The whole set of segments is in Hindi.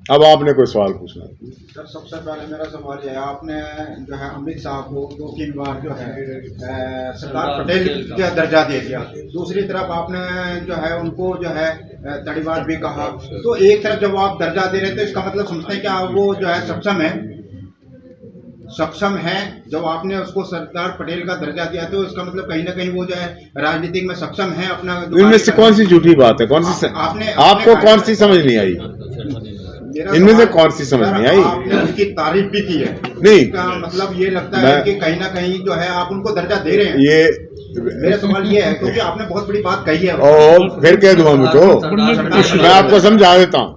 अब आपने कोई सवाल पूछना? सर सबसे पहले मेरा सवाल है, आपने जो है अमित शाह को 2-3 बार जो है सरदार पटेल का दर्जा दे दिया, दूसरी तरफ आपने जो है उनको जो है तड़ीवार भी कहा। तो एक तरफ जब आप दर्जा दे रहे तो इसका मतलब समझते हैं कि वो जो है सक्षम है। जब आपने उसको सरदार पटेल का दर्जा दिया तो इसका मतलब कहीं ना कहीं वो जो है राजनीतिक में सक्षम है अपना। इनमें से कौन सी झूठी बात है? कौन सी आपको कौन सी समझ नहीं आई? इनमें से कौन सी समझ नहीं आई? आपने उसकी तारीफ भी की है, नहीं इसका मतलब ये लगता है कि कहीं ना कहीं जो है आप उनको दर्जा दे रहे हैं। ये मेरा सवाल ये है क्योंकि आपने बहुत बड़ी बात कही है। और फिर कह दूंगा मुझको, मैं आपको समझा देता हूँ।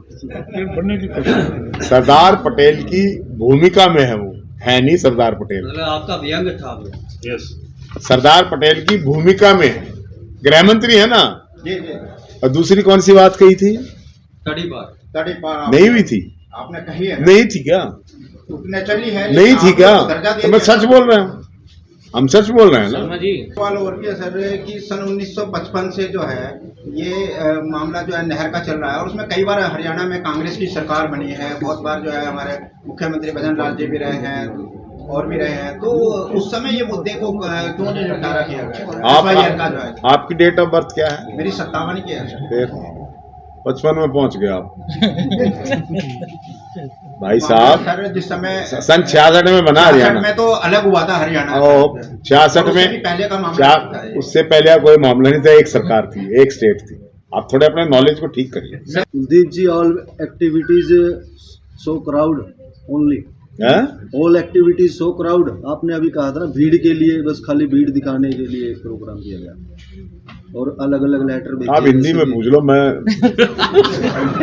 सरदार पटेल की भूमिका में है, वो है नहीं सरदार पटेल। आपका व्यंग था वो। यस, सरदार पटेल की भूमिका में है, गृह मंत्री है ना। जी। और दूसरी कौन सी बात कही थी? तड़ीपार नहीं हुई थी? आपने कही है। नहीं थी क्या? चली है नहीं थी क्या? तो मैं सच बोल रहा हूँ, हम सच बोल रहे हैं ना। सवाल और भी है सर कि सन 1955 से जो है ये मामला जो है नहर का चल रहा है और उसमें कई बार हरियाणा में कांग्रेस की सरकार बनी है, बहुत बार जो है हमारे मुख्यमंत्री भजन लाल जी भी रहे हैं और भी रहे हैं। तो उस समय ये मुद्दे को क्यों नहीं निपटारा किया गया? आपकी डेट ऑफ बर्थ क्या है? मेरी 57 की है सर। फिर 55 में पहुंच गए आप। भाई साहब सर जिस समय सन 66 में बना हरियाणा में तो अलग हुआ था हरियाणा, 66 में पहले का मामला, उससे पहले कोई मामला नहीं था। एक सरकार थी, एक स्टेट थी। आप थोड़े अपने नॉलेज को ठीक करिए। Kuldeep ji, all activities so crowd only, all activities so crowd. आपने अभी कहा था ना भीड़ के लिए, बस खाली भीड़ दिखाने के लिए प्रोग्राम किया गया और अलग अलग लेटर। आप हिंदी में पूछ लो, मैं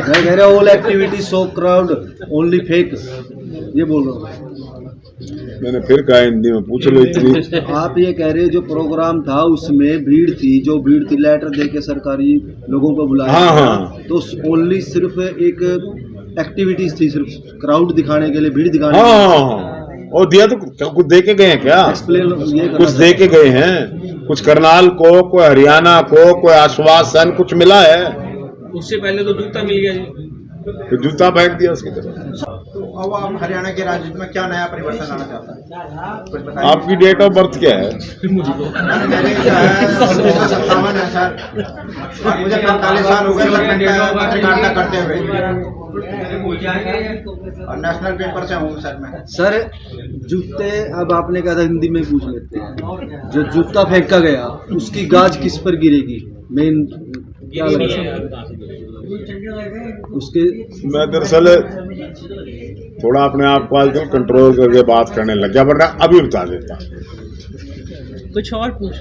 कह रहा all activities so crowd only fake, ये बोल रहा हूँ। मैंने फिर कहा हिंदी में पूछ लो इतनी। आप ये कह रहे जो प्रोग्राम था उसमें भीड़ थी, जो भीड़ थी लेटर देके सरकारी लोगों को बुलाया। हाँ। तो ओनली सिर्फ एक एक्टिविटीज थी, सिर्फ क्राउड दिखाने के लिए, भीड़ दिखाने के लिए। और दिया तो कुछ दे के गए हैं क्या? कुछ दे के गए हैं, कुछ करनाल को, कोई हरियाणा को, कोई आश्वासन कुछ मिला है? उससे पहले तो जूता मिल गया जी, तो जूता फेंक दिया उसकी तरफ। तो अब आप हरियाणा के राजनीति में क्या नया परिवर्तन लाना चाहता है? आपकी डेट ऑफ बर्थ क्या है? मेरी 57 है सर, और मुझे 45 साल हो गए पत्रकारिता करते हुए और नेशनल पेपर से हूँ सर मैं। सर जूते, अब आपने कहा था हिंदी में पूछ लेते हैं, जो जूता फेंका गया उसकी गाज किस पर गिरेगी? मेन क्या लगा उसके? मैं दरअसल थोड़ा अपने आप को आजकल कंट्रोल करके बात करने लग गया, वरना अभी बता देता। कुछ और पूछ।